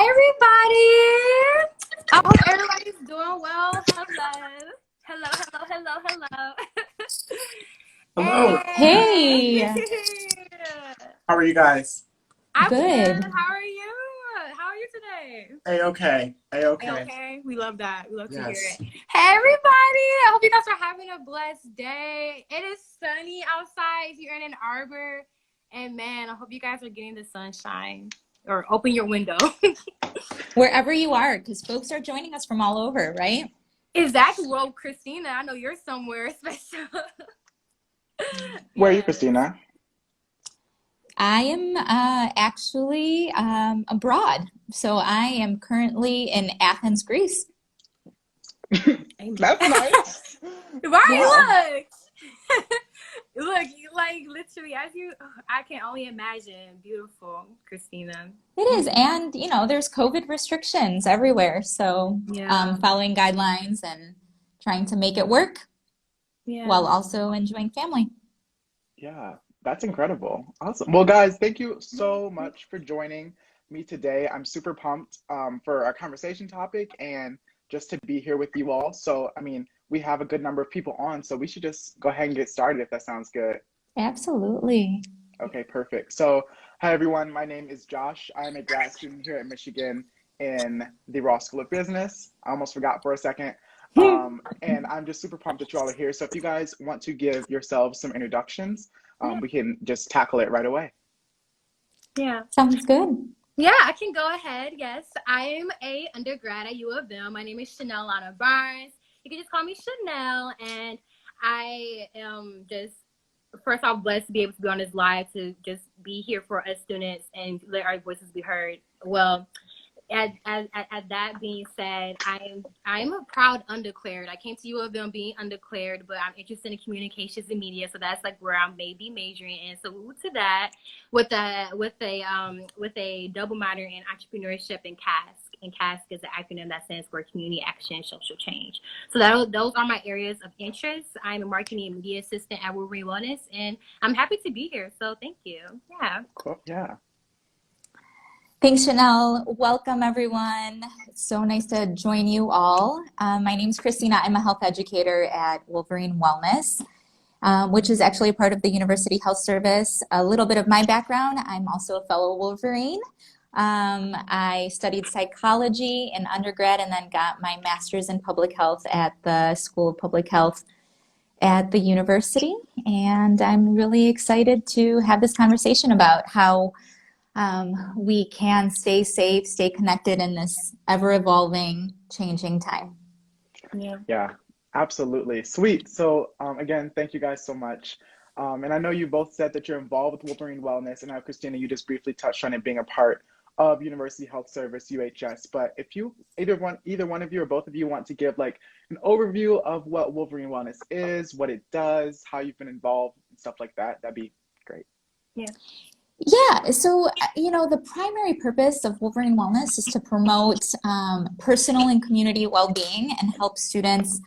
everybody! I hope everybody's doing well. Hello. Hello. Hey! Hey, How are you guys? I'm good. good. How are you? How are you today? A-okay. A-okay. Okay. We love that. We love to hear Yes. it. Hey, everybody! I hope you guys are having a blessed day. It is sunny outside if you're in Ann Arbor. And man, I hope you guys are getting the sunshine. Or open your window. Wherever you are, because folks are joining us from all over, right? Exactly. Well, Christina, I know you're somewhere special. Where are you, Yes. Christina? I am actually abroad. So I am currently in Athens, Greece. Amen. That's nice. Right? Look. Look, you like literally I can only imagine. Beautiful, Christina. It is. And, there's COVID restrictions everywhere. So Yeah. following guidelines and trying to make it work Yeah. while also enjoying family. Yeah, that's incredible. Awesome. Well, guys, thank you so much for joining me today. I'm super pumped for our conversation topic and just to be here with you all. So, we have a good number of people on, so we should just go ahead and get started if that sounds good. Absolutely. Okay, perfect. So, hi everyone. My name is Josh. I'm a grad student here at Michigan in the Ross School of Business. I almost forgot for a second. And I'm just super pumped that you all are here. So if you guys want to give yourselves some introductions, we can just tackle it right away. Yeah. Sounds good. Yeah, I can go ahead. Yes, I'm a undergrad at U of M. My name is Chanel Lana Barnes. You can just call me Chanel, and I am just first off blessed to be able to be on this live to just be here for us students and let our voices be heard. Well, at that being said, I'm a proud undeclared. I came to U of M being undeclared, but I'm interested in communications and media, so that's like where I may be majoring in. So to that, with a double minor in entrepreneurship and CASC. And CASC is an acronym that stands for Community Action Social Change. So those are my areas of interest. I'm a marketing and media assistant at Wolverine Wellness, and I'm happy to be here. So thank you. Yeah. Cool. Yeah. Thanks, Chanel. Welcome, everyone. It's so nice to join you all. My name's Christina. I'm a health educator at Wolverine Wellness, which is actually a part of the University Health Service. A little bit of my background, I'm also a fellow Wolverine. I studied psychology in undergrad and then got my master's in public health at the School of Public Health at the university. And I'm really excited to have this conversation about how we can stay safe, stay connected in this ever-evolving, changing time. Yeah, absolutely. Sweet. So again, thank you guys so much. And I know you both said that you're involved with Wolverine Wellness, and now Christina, you just briefly touched on it being a part of University Health Service, UHS. But if you, either one of you or both of you want to give like an overview of what Wolverine Wellness is, what it does, how you've been involved and stuff like that, that'd be great. Yeah. Yeah, so, the primary purpose of Wolverine Wellness is to promote personal and community well-being and help students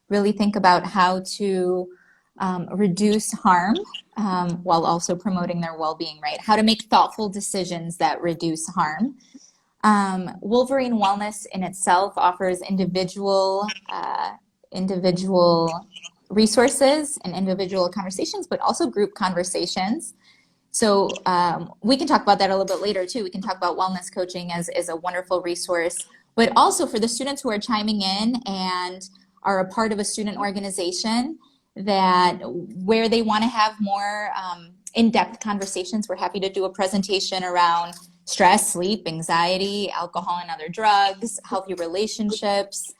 really think about how to reduce harm while also promoting their well-being, right? How to make thoughtful decisions that reduce harm. Wolverine Wellness in itself offers individual resources and individual conversations, but also group conversations. So we can talk about that a little bit later too. We can talk about wellness coaching as a wonderful resource, but also for the students who are chiming in and are a part of a student organization that where they want to have more in-depth conversations. We're happy to do a presentation around stress, sleep, anxiety, alcohol and other drugs, healthy relationships.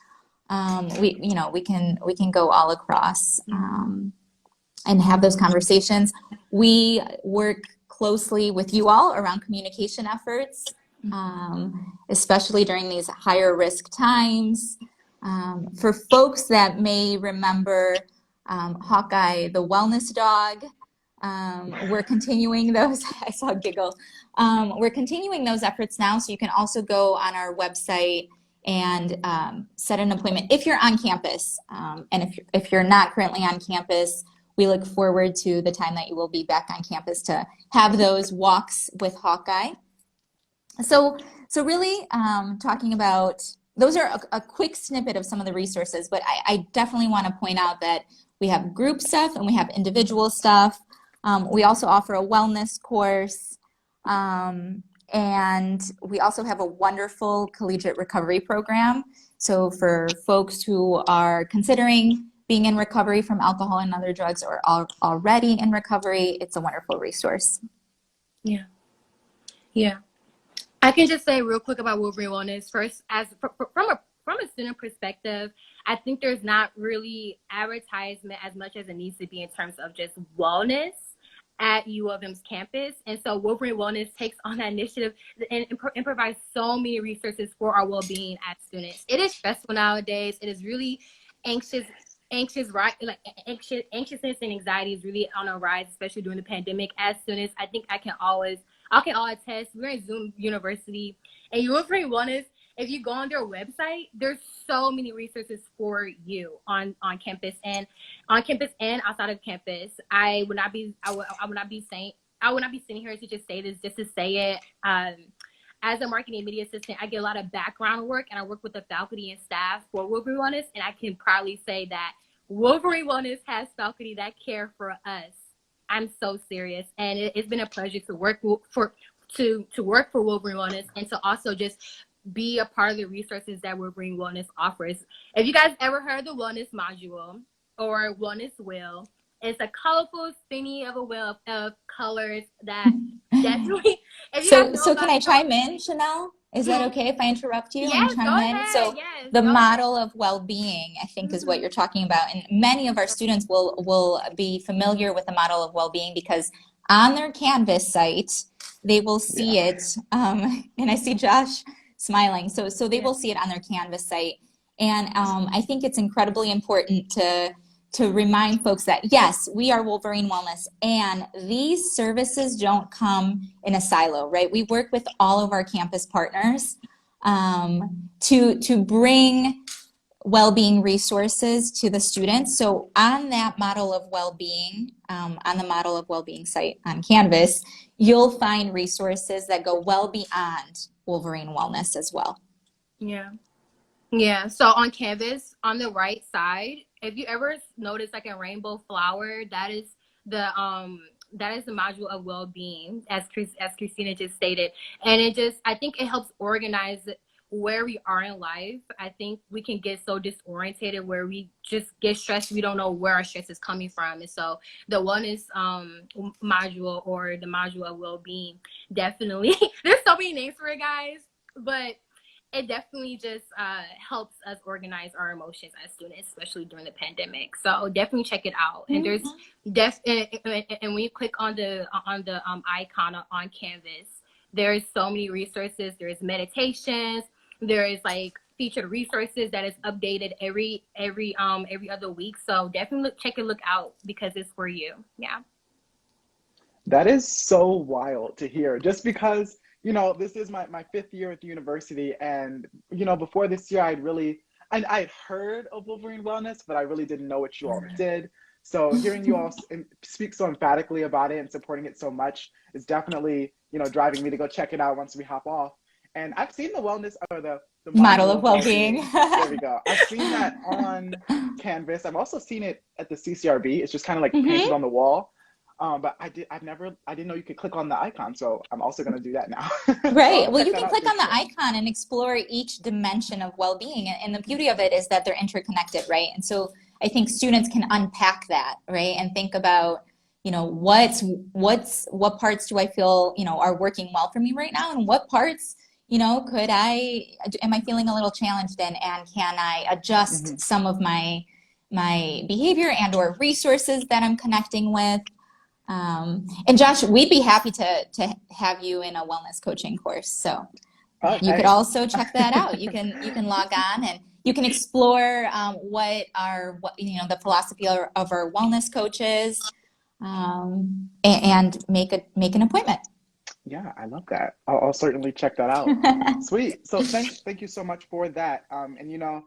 We can go all across and have those conversations. We work closely with you all around communication efforts, especially during these higher risk times. For folks that may remember Hawkeye, the wellness dog, we're continuing those. I saw a giggle. We're continuing those efforts now, so you can also go on our website and set an appointment if you're on campus. And if you're not currently on campus, we look forward to the time that you will be back on campus to have those walks with Hawkeye. So So really talking about, those are a quick snippet of some of the resources, but I definitely want to point out that we have group stuff and we have individual stuff. We also offer a wellness course. And we also have a wonderful collegiate recovery program. So for folks who are considering being in recovery from alcohol and other drugs or already in recovery, it's a wonderful resource. Yeah. Yeah. I can just say real quick about Wolverine Wellness. First, from a student perspective, I think there's not really advertisement as much as it needs to be in terms of just wellness at U of M's campus. And so Wolverine Wellness takes on that initiative and provides so many resources for our well-being as students. It is stressful nowadays. It is really right? Like anxiousness and anxiety is really on a rise, especially during the pandemic. As students, I think I can all attest. We're in Zoom University, and Wolverine Wellness, if you go on their website, there's so many resources for you on campus and outside of campus. I would not be sitting here to just say this just to say it. As a marketing media assistant, I get a lot of background work, and I work with the faculty and staff for Wolverine Wellness, and I can proudly say that Wolverine Wellness has faculty that care for us. I'm so serious, and it's been a pleasure to work for Wolverine Wellness and to also just be a part of the resources that Wolverine Wellness offers. If you guys ever heard the wellness module or wellness wheel, it's a colorful spinny of a wheel of colors that definitely. So can I chime in, Chanel? Is that okay if I interrupt you? Yes, and chime go in? ahead. So yes, the model of well-being, I think, is what you're talking about, and many of our students will be familiar with the model of well-being because on their Canvas site they will see it, and I see Josh smiling. So they will see it on their Canvas site, and I think it's incredibly important to remind folks that yes, we are Wolverine Wellness, and these services don't come in a silo, right? We work with all of our campus partners to bring well-being resources to the students. So on that model of well-being, on the model of well-being site on Canvas, you'll find resources that go well beyond Wolverine Wellness as well. Yeah. So on Canvas, on the right side, if you ever notice like a rainbow flower, that is the module of well-being, as Christina just stated. And I think it helps organize where we are in life. I think we can get so disorientated where we just get stressed. We don't know where our stress is coming from. And so the wellness module or the module of well-being, definitely, there's so many names for it, guys, but it definitely just helps us organize our emotions as students, especially during the pandemic. So definitely check it out. And there's and when you click on the icon on Canvas, there's so many resources. There's meditations. There is like featured resources that is updated every other week. So definitely look out because it's for you. Yeah. That is so wild to hear. Just because, you know, this is my 5th year at the university, and, you know, before this year, I'd heard of Wolverine Wellness, but I really didn't know what you all did. So hearing you all speak so emphatically about it and supporting it so much is definitely, you know, driving me to go check it out once we hop off. And I've seen the wellness or the model of well-being. There we go. I've seen that on Canvas. I've also seen it at the CCRB. It's just kind of like painted on the wall. But I didn't know you could click on the icon, so I'm also going to do that now. Right. So well, you can click on the icon and explore each dimension of well-being. And the beauty of it is that they're interconnected, right? And so I think students can unpack that, right? And think about, you know, what parts do I feel, you know, are working well for me right now? And what parts, you know, am I feeling a little challenged in, and can I adjust some of my behavior and or resources that I'm connecting with? And Josh, we'd be happy to have you in a wellness coaching course. So you could also check that out. You can log on and you can explore what the philosophy of our wellness coaches, and make an appointment. Yeah, I love that. I'll certainly check that out. Sweet. So thank you so much for that. And you know,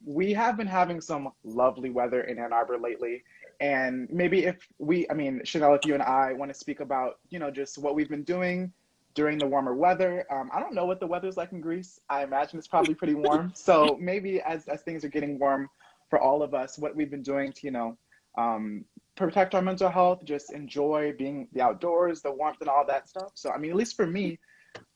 we have been having some lovely weather in Ann Arbor lately. And maybe Chanel, if you and I want to speak about, you know, just what we've been doing during the warmer weather. I don't know what the weather's like in Greece. I imagine it's probably pretty warm. So maybe as things are getting warm for all of us, what we've been doing to, protect our mental health, just enjoy being the outdoors, the warmth and all that stuff. So, I mean, at least for me,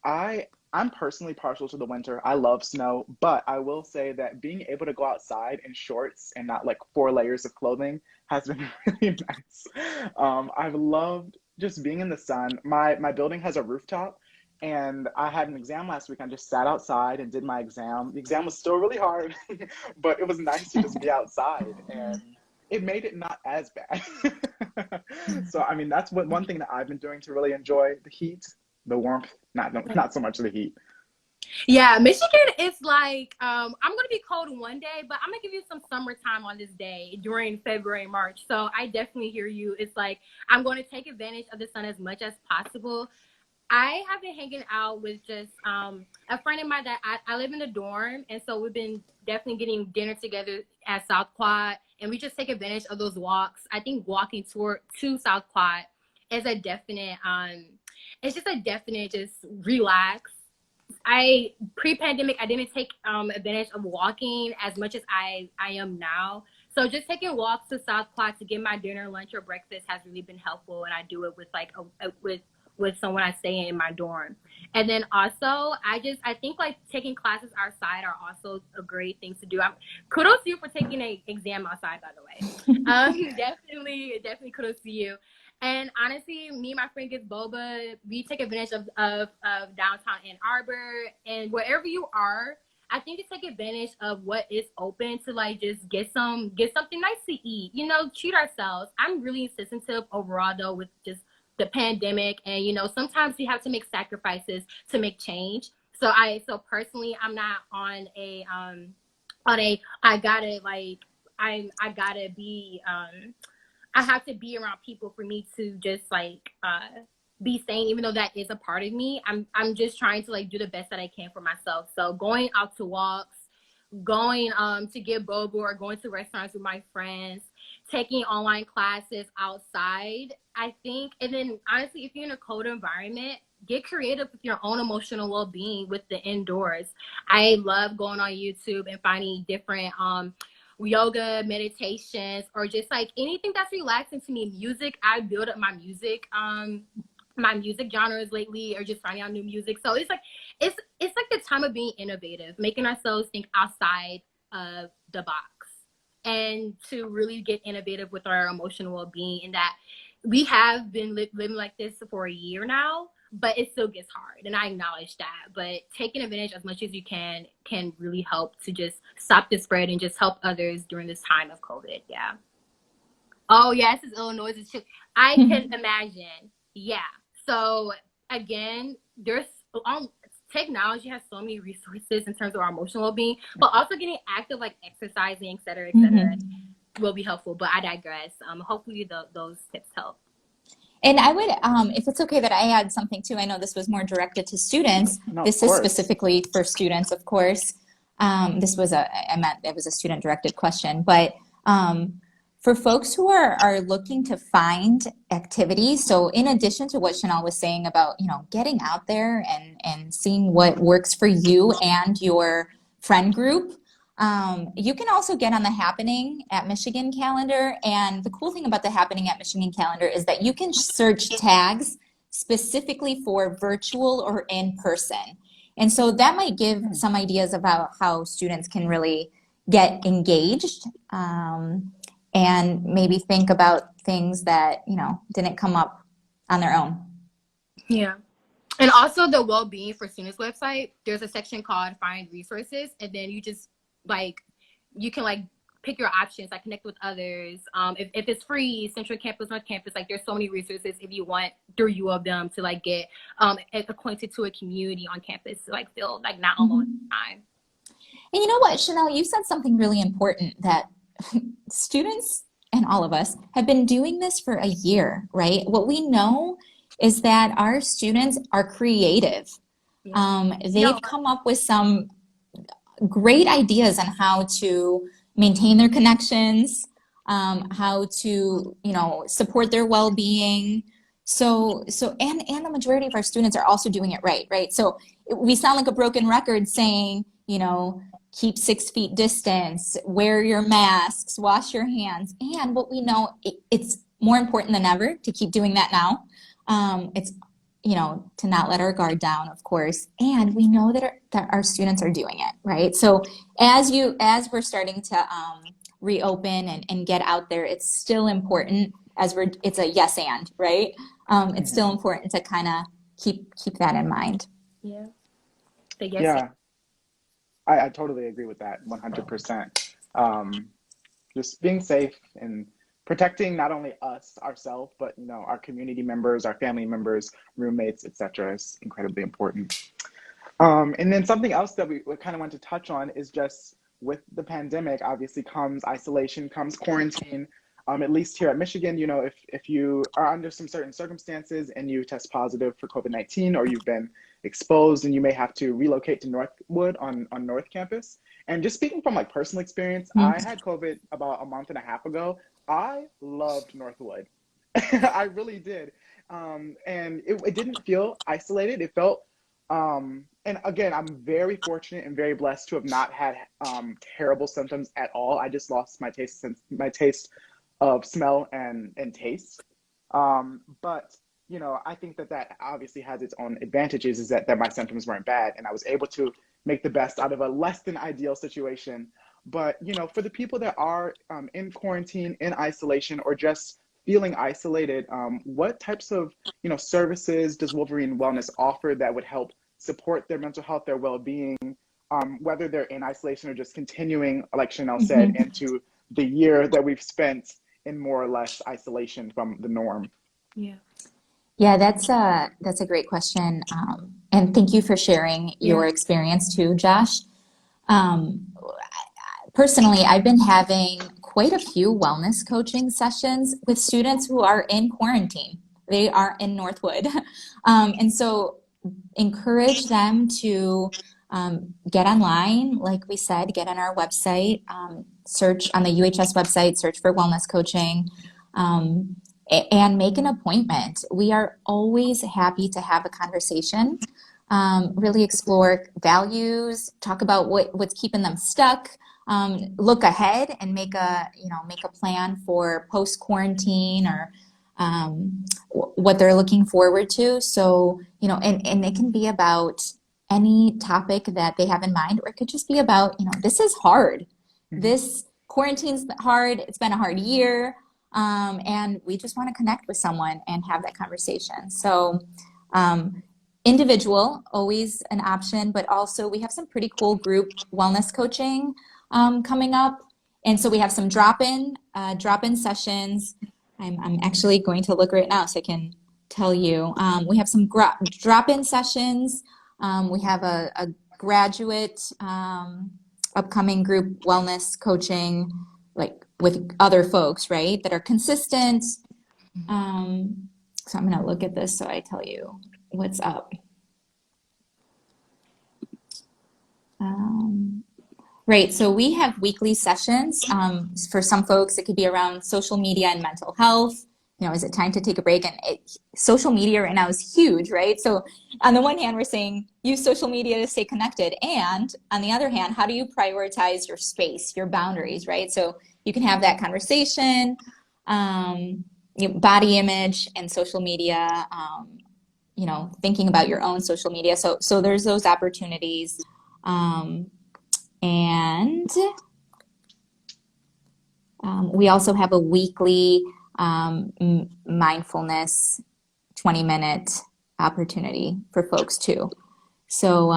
I'm personally partial to the winter. I love snow, but I will say that being able to go outside in shorts and not like 4 layers of clothing has been really nice. I've loved just being in the sun. My building has a rooftop, and I had an exam last week. I just sat outside and did my exam. The exam was still really hard, but it was nice to just be outside, and it made it not as bad. So, I mean, that's one thing that I've been doing to really enjoy the heat, the warmth, not so much the heat. Yeah, Michigan is like, I'm gonna be cold one day, but I'm gonna give you some summertime on this day during February, March. So I definitely hear you. It's like, I'm going to take advantage of the sun as much as possible. I have been hanging out with just a friend of mine that I live in the dorm, and so we've been definitely getting dinner together at South Quad, and we just take advantage of those walks. I think walking to South Quad is a definite, it's just a definite just relax. Pre-pandemic, I didn't take advantage of walking as much as I am now. So just taking walks to South Quad to get my dinner, lunch, or breakfast has really been helpful, and I do it with like with someone I stay in my dorm. And then also, I think like taking classes outside are also a great thing to do. Kudos to you for taking an exam outside, by the way. Definitely kudos to you. And honestly, me and my friend gets boba. We take advantage of downtown Ann Arbor, and wherever you are, I think to take advantage of what is open to like just get something nice to eat. Treat ourselves. I'm really sensitive overall though with just the pandemic, and sometimes we have to make sacrifices to make change. So personally, I'm not on a I gotta be I have to be around people for me to just like be sane, even though that is a part of me. I'm just trying to like do the best that I can for myself. So going out to walks, going to get boba, or going to restaurants with my friends, taking online classes outside, I think. And then honestly, if you're in a cold environment, get creative with your own emotional well-being with the indoors. I love going on YouTube and finding different yoga, meditations, or just like anything that's relaxing to me. Music, I build up my music genres lately, or just finding out new music. So it's like the time of being innovative, making ourselves think outside of the box, and to really get innovative with our emotional well-being. And that we have been living like this for a year now, but it still gets hard, and I acknowledge that. But taking advantage as much as you can really help to just stop the spread and just help others during this time of COVID. Yeah. Oh yes, it's Illinois. I can imagine. Yeah. So again, there's technology has so many resources in terms of our emotional well-being, but also getting active, like exercising, et cetera, will be helpful. But I digress. Hopefully those tips help. And I would, if it's okay that I add something too, I know this was more directed to students. No, this is specifically for students, of course. It was a student-directed question, but for folks who are looking to find activities, so in addition to what Chanel was saying about, getting out there and seeing what works for you and your friend group, you can also get on the Happening at Michigan calendar. And the cool thing about the Happening at Michigan calendar is that you can search tags specifically for virtual or in person. And so that might give some ideas about how students can really get engaged, and maybe think about things that, didn't come up on their own. Yeah. And also the well-being for students website, there's a section called Find Resources, and then you just you can pick your options, like connect with others. If it's free, Central Campus, North Campus, there's so many resources if you want through U of them to get acquainted to a community on campus to feel not alone all the time. And you know what, Chanel, you said something really important, that students and all of us have been doing this for a year, right? What we know is that our students are creative. They've come up with some great ideas on how to maintain their connections, how to, support their well-being, And the majority of our students are also doing it right? So we sound like a broken record saying, you know, keep 6 feet distance, wear your masks, wash your hands. And what we know, it's more important than ever to keep doing that now. It's, you know, to not let our guard down, of course. And we know that our students are doing it, right? So as we're starting to reopen and get out there, it's still important it's a yes and, right? It's still important to kind of keep that in mind. Yeah. The yes Yeah, I totally agree with that 100%. Just being safe and protecting not only us, ourselves, but you know, our community members, our family members, roommates, etc. is incredibly important. And then something else that we kind of want to touch on is just with the pandemic, obviously comes isolation, comes quarantine. At least here at Michigan, you know, if you are under some certain circumstances and you test positive for COVID-19 or you've been exposed and you may have to relocate to Northwood on North Campus. And just speaking from like personal experience, I had COVID about a month and a half ago. I loved Northwood. I really did. And it didn't feel isolated. It felt, and again, I'm very fortunate and very blessed to have not had terrible symptoms at all. I just lost my taste of smell and taste. But you know, I think that obviously has its own advantages, is that my symptoms weren't bad and I was able to make the best out of a less than ideal situation. But you know, for the people that are in quarantine, in isolation, or just feeling isolated, what types of, you know, services does Wolverine Wellness offer that would help support their mental health, their well-being, whether they're in isolation or just continuing, like Chanel said, into the year that we've spent in more or less isolation from the norm? Yeah, that's a great question. And thank you for sharing your experience too, Josh. Personally, I've been having quite a few wellness coaching sessions with students who are in quarantine. They are in Northwood. And so encourage them to get online, like we said, get on our website, search on the UHS website, search for wellness coaching, and make an appointment. We are always happy to have a conversation, really explore values, talk about what's keeping them stuck, look ahead and make a plan for post-quarantine or what they're looking forward to. So, you know, and it can be about any topic that they have in mind, or it could just be about, you know, this is hard. This quarantine's hard. It's been a hard year. And we just want to connect with someone and have that conversation. So, individual, always an option, but also we have some pretty cool group wellness coaching coming up. And so we have some drop-in sessions. I'm actually going to look right now so I can tell you. We have some drop-in sessions. We have a graduate upcoming group wellness coaching, like with other folks, right, that are consistent. So I'm going to look at this so I tell you what's up. Right, so we have weekly sessions. For some folks, it could be around social media and mental health. You know, is it time to take a break? And social media right now is huge, right? So on the one hand, we're saying use social media to stay connected. And on the other hand, how do you prioritize your space, your boundaries, right? So you can have that conversation, body image and social media, you know, thinking about your own social media. So there's those opportunities. And we also have a weekly mindfulness 20-minute opportunity for folks too. So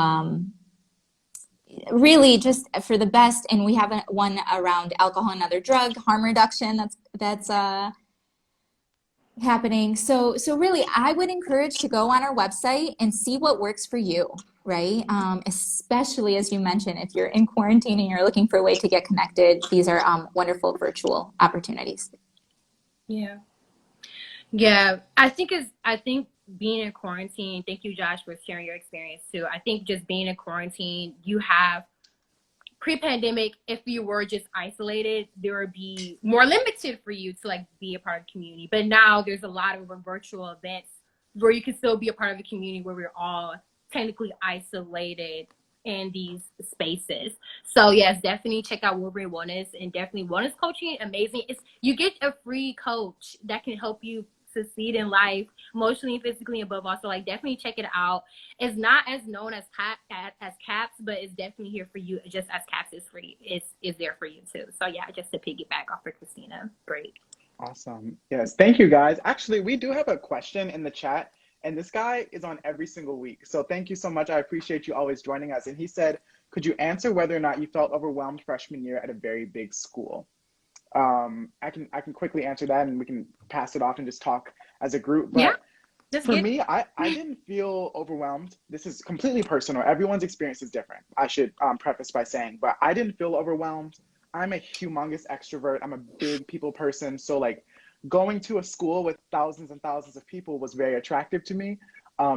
really just for the best, and we have one around alcohol and other drug harm reduction that's happening. So really, I would encourage to go on our website and see what works for you, right? Especially as you mentioned, if you're in quarantine and you're looking for a way to get connected, these are wonderful virtual opportunities. Yeah. I think being in quarantine, thank you, Josh, for sharing your experience too. I think just being in quarantine, you have pre-pandemic, if you were just isolated, there would be more limited for you to like be a part of the community. But now there's a lot of virtual events where you can still be a part of the community where we're all technically isolated in these spaces. So yes, definitely check out Wolverine Wellness, and definitely wellness coaching. Amazing. It's you get a free coach that can help you succeed in life, emotionally and physically, above all. So like definitely check it out. It's not as known as CAPS, but it's definitely here for you, just as CAPS is free. Is there for you too. So yeah, just to piggyback off of Christina. Great. Awesome. Yes. Thank you, guys. Actually, we do have a question in the chat, and this guy is on every single week. So thank you so much. I appreciate you always joining us. And he said, could you answer whether or not you felt overwhelmed freshman year at a very big school? I can quickly answer that, and we can pass it off and just talk as a group. But yeah, for me, I didn't feel overwhelmed. This is completely personal. Everyone's experience is different. I should preface by saying, but I didn't feel overwhelmed. I'm a humongous extrovert. I'm a big people person. So like going to a school with thousands and thousands of people was very attractive to me,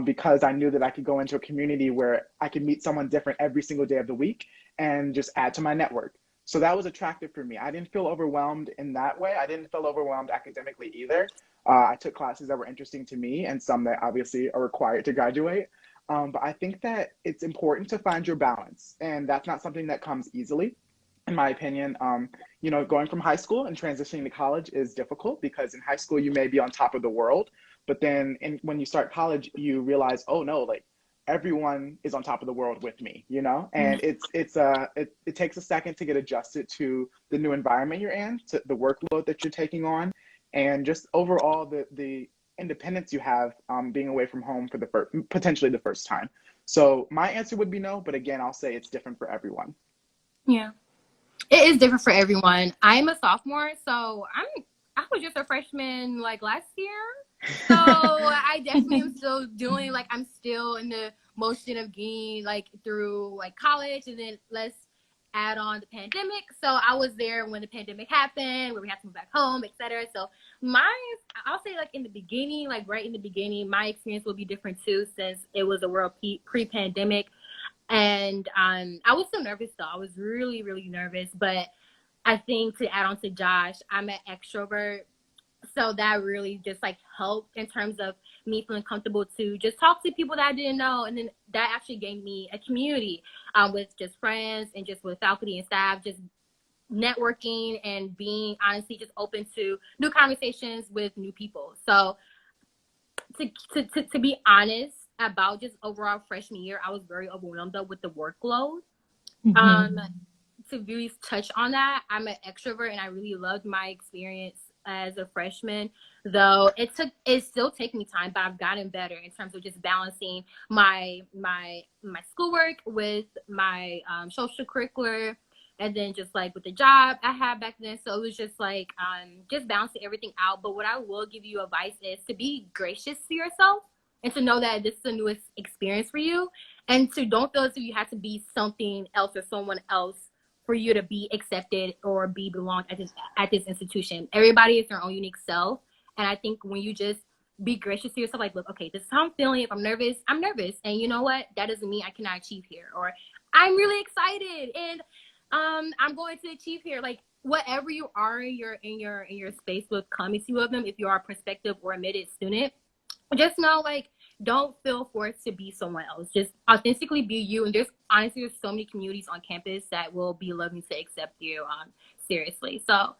because I knew that I could go into a community where I could meet someone different every single day of the week and just add to my network. So that was attractive for me. I didn't feel overwhelmed in that way. I didn't feel overwhelmed academically either. I took classes that were interesting to me and some that obviously are required to graduate. But I think that it's important to find your balance, and that's not something that comes easily, in my opinion. You know, going from high school and transitioning to college is difficult, because in high school you may be on top of the world, but then when you start college, you realize, oh no, like everyone is on top of the world with me, you know? And it takes a second to get adjusted to the new environment you're in, to the workload that you're taking on, and just overall the independence you have, being away from home for potentially the first time. So my answer would be no, but again, I'll say it's different for everyone. Yeah, it is different for everyone. I'm a sophomore, so I was just a freshman like last year. So I definitely am still doing, like, I'm still in the motion of getting like through like college, and then let's add on the pandemic. So I was there when the pandemic happened, where we had to move back home, etc. So I'll say like in the beginning, like right in the beginning, my experience will be different too, since it was a world pre-pandemic. And I was still nervous though. I was really, really nervous. But I think, to add on to Josh, I'm an extrovert. So that really just like helped in terms of me feeling comfortable to just talk to people that I didn't know. And then that actually gave me a community, with just friends and just with faculty and staff, just networking and being honestly just open to new conversations with new people. So to be honest about just overall freshman year, I was very overwhelmed though with the workload. To really touch on that, I'm an extrovert, and I really loved my experience as a freshman, though it still took me time, but I've gotten better in terms of just balancing my schoolwork with my social curricular, and then just like with the job I had back then. So it was just like just balancing everything out. But what I will give you advice is to be gracious to yourself, and to know that this is a new experience for you, and to don't feel as if you have to be something else or someone else for you to be accepted or belong at this institution. Everybody is their own unique self. And I think when you just be gracious to yourself, like, look, okay, this is how I'm feeling. If I'm nervous, I'm nervous. And you know what? That doesn't mean I cannot achieve here. Or I'm really excited and I'm going to achieve here. Like, whatever you are in your space with coming to them, if you are a prospective or admitted student, just know, like, don't feel forced to be someone else. Just authentically be you. And there's so many communities on campus that will be loving to accept you seriously. So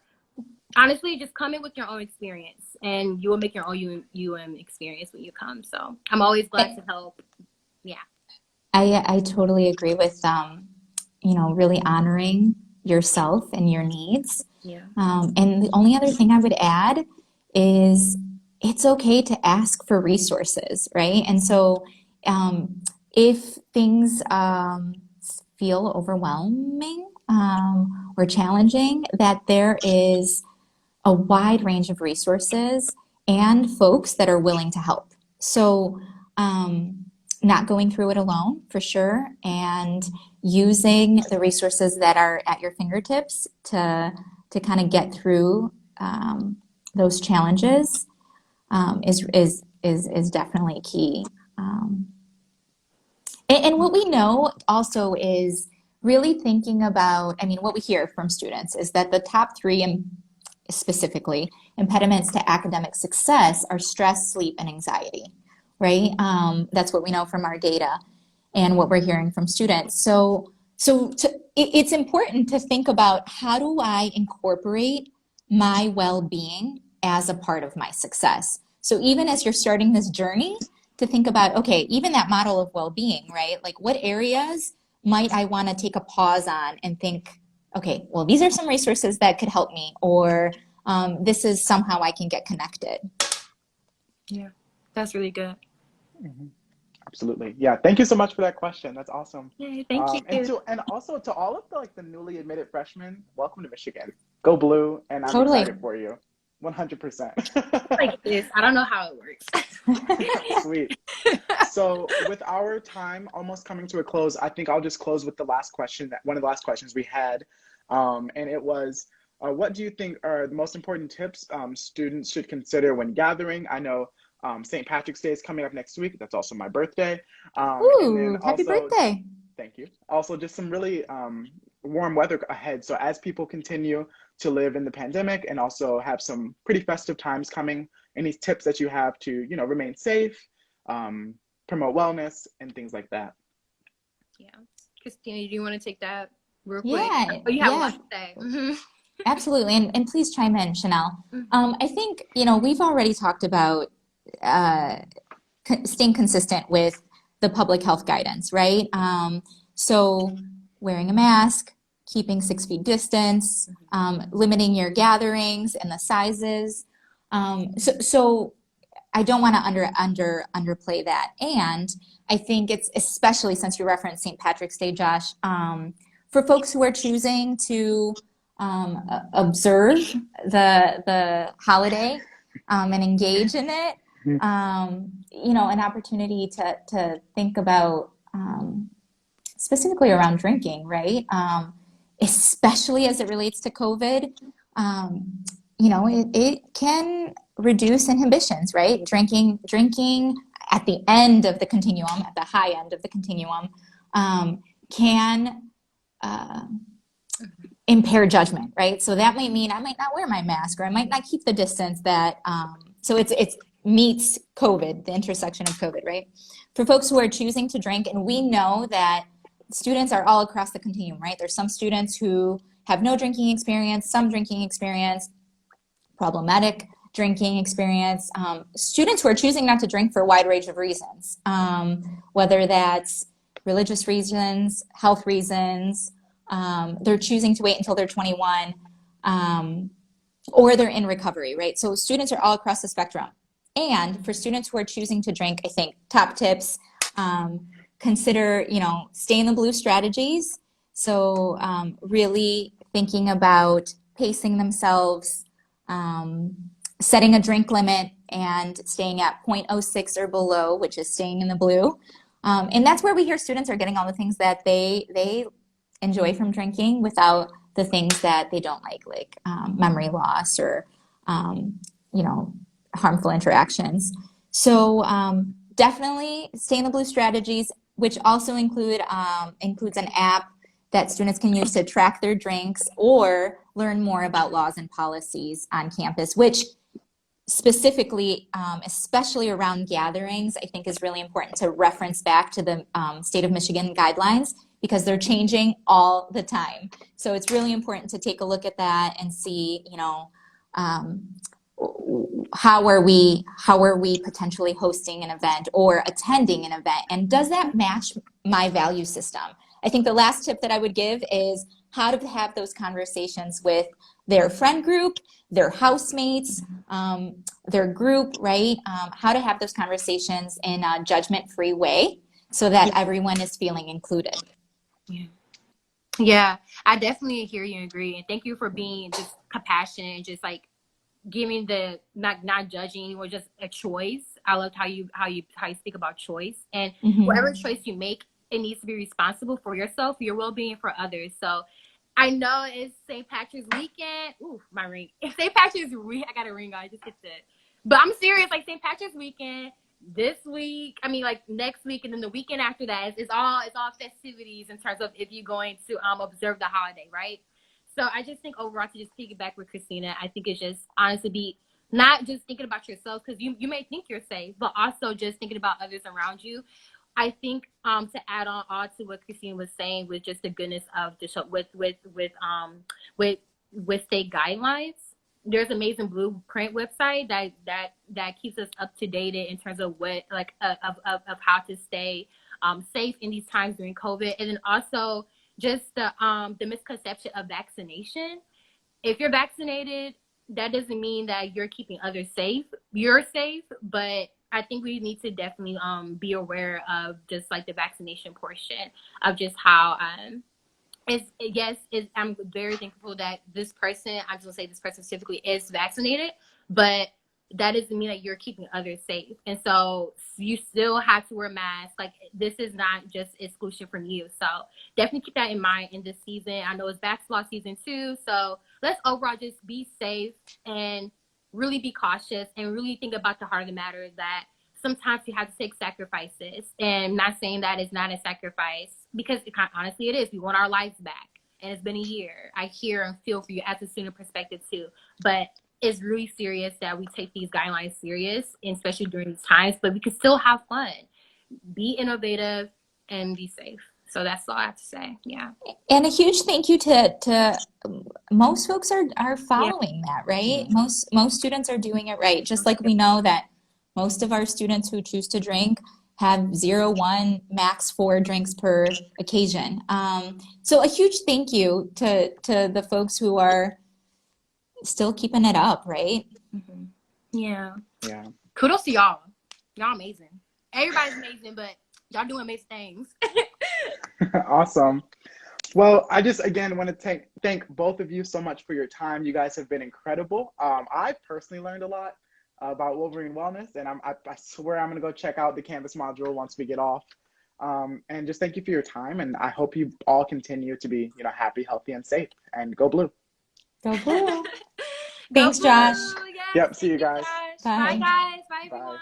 honestly, just come in with your own experience, and you will make your own UM experience when you come. So I'm always glad to help. Yeah. I totally agree with, really honoring yourself and your needs. Yeah. And the only other thing I would add is it's okay to ask for resources, right? And so if things feel overwhelming or challenging, that there is a wide range of resources and folks that are willing to help. So not going through it alone, for sure, and using the resources that are at your fingertips to kind of get through those challenges is definitely key. And what we know also is really thinking about, I mean, what we hear from students is that the top three, specifically, impediments to academic success are stress, sleep, and anxiety, right? That's what we know from our data and what we're hearing from students. It's important to think about, how do I incorporate my well-being as a part of my success? So even as you're starting this journey, to think about, okay, even that model of well-being, right? Like, what areas might I want to take a pause on and think, okay, well, these are some resources that could help me, or this is somehow I can get connected. Yeah, that's really good. Mm-hmm. Absolutely. Yeah. Thank you so much for that question. That's awesome. Yay, thank you. And also to all of the newly admitted freshmen, welcome to Michigan. Go Blue, and I'm Totally excited for you. 100%. Like this, I don't know how it works. Sweet. So with our time almost coming to a close, I think I'll just close with the last question, one of the last questions we had. And it was, what do you think are the most important tips students should consider when gathering? I know St. Patrick's Day is coming up next week. That's also my birthday. Ooh, happy birthday. Thank you. Also, just some really warm weather ahead. So as people continue to live in the pandemic and also have some pretty festive times coming, any tips that you have to, remain safe, promote wellness, and things like that? Yeah. Christina, do you want to take that real quick? Yeah. Oh, you have a lot to say. Mm-hmm. Absolutely. And please chime in, Chanel. I think, we've already talked about staying consistent with the public health guidance, right? So wearing a mask, keeping 6 feet distance, limiting your gatherings and the sizes. So I don't want to underplay that. And I think it's, especially since you referenced St. Patrick's Day, Josh, for folks who are choosing to observe the holiday and engage in it, an opportunity to think about specifically around drinking, right? Especially as it relates to COVID, it can reduce inhibitions, right? Drinking at the end of the continuum, at the high end of the continuum, can impair judgment, right? So that might mean I might not wear my mask, or I might not keep the distance that, so it's meets COVID, the intersection of COVID, right? For folks who are choosing to drink, and we know that students are all across the continuum, right? There's some students who have no drinking experience, some drinking experience, problematic drinking experience, students who are choosing not to drink for a wide range of reasons, whether that's religious reasons, health reasons, they're choosing to wait until they're 21, or they're in recovery, right? So students are all across the spectrum. And for students who are choosing to drink, I think top tips, consider, stay in the blue strategies. So really thinking about pacing themselves, setting a drink limit and staying at 0.06 or below, which is staying in the blue. And that's where we hear students are getting all the things that they enjoy from drinking without the things that they don't like memory loss or, harmful interactions. So definitely stay in the blue strategies, which also includes an app that students can use to track their drinks or learn more about laws and policies on campus, which specifically, especially around gatherings, I think is really important to reference back to the state of Michigan guidelines, because they're changing all the time. So it's really important to take a look at that and see, how are we potentially hosting an event or attending an event, and does that match my value system? I think the last tip that I would give is how to have those conversations with their friend group, their housemates, their group, right? How to have those conversations in a judgment-free way so that everyone is feeling included. Yeah, I definitely hear you and agree. And thank you for being just compassionate and just like giving the not judging or just a choice. I loved how you speak about choice, and whatever choice you make, it needs to be responsible for yourself, for your well-being, for others. So I know it's St. Patrick's weekend. Ooh, my ring. It's St. Patrick's week. I got a ring on. I just hit it. But I'm serious. Like St. Patrick's weekend, this week, I mean, like next week, and then the weekend after that, it's all festivities in terms of if you're going to observe the holiday, right? So I just think overall, to just piggyback with Christina, I think it's just honestly be not just thinking about yourself, because you may think you're safe, but also just thinking about others around you. I think to add on all to what Christine was saying, with just the goodness of the show, with state guidelines. There's Amazing Blueprint website that keeps us up to date in terms of what of how to stay safe in these times during COVID, and then also just the misconception of vaccination. If you're vaccinated, that doesn't mean that you're keeping others safe. You're safe, but I think we need to definitely be aware of just like the vaccination portion of just how I'm very thankful that this person, I'm just gonna say this person specifically, is vaccinated, but that doesn't mean that you're keeping others safe. And so you still have to wear masks. Like, this is not just exclusion from you. So definitely keep that in mind in this season. I know it's basketball season too. So let's overall just be safe and really be cautious and really think about the heart of the matter, that sometimes you have to take sacrifices. And not saying that is not a sacrifice, because honestly it is. We want our lives back. And it's been a year. I hear and feel for you as a student perspective too. But it's really serious that we take these guidelines serious, especially during these times, but we can still have fun, be innovative, and be safe. So that's all I have to say. Yeah. And a huge thank you to most folks are following that, right? Most students are doing it right. Just like we know that most of our students who choose to drink have 0, 1, max 4 drinks per occasion. So a huge thank you to the folks who are still keeping it up, right? Mm-hmm. Yeah. Yeah. Kudos to y'all. Y'all amazing. Everybody's amazing, but y'all doing amazing things. Awesome. Well, I just, again, want to thank both of you so much for your time. You guys have been incredible. I personally learned a lot about Wolverine Wellness, and I swear I'm going to go check out the Canvas module once we get off. And just thank you for your time, and I hope you all continue to be, happy, healthy, and safe. And go Blue. Go Blue. Go Thanks, Blue. Josh. Yes, Yep, see you guys. Bye, Bye. guys. Bye, Bye. everyone.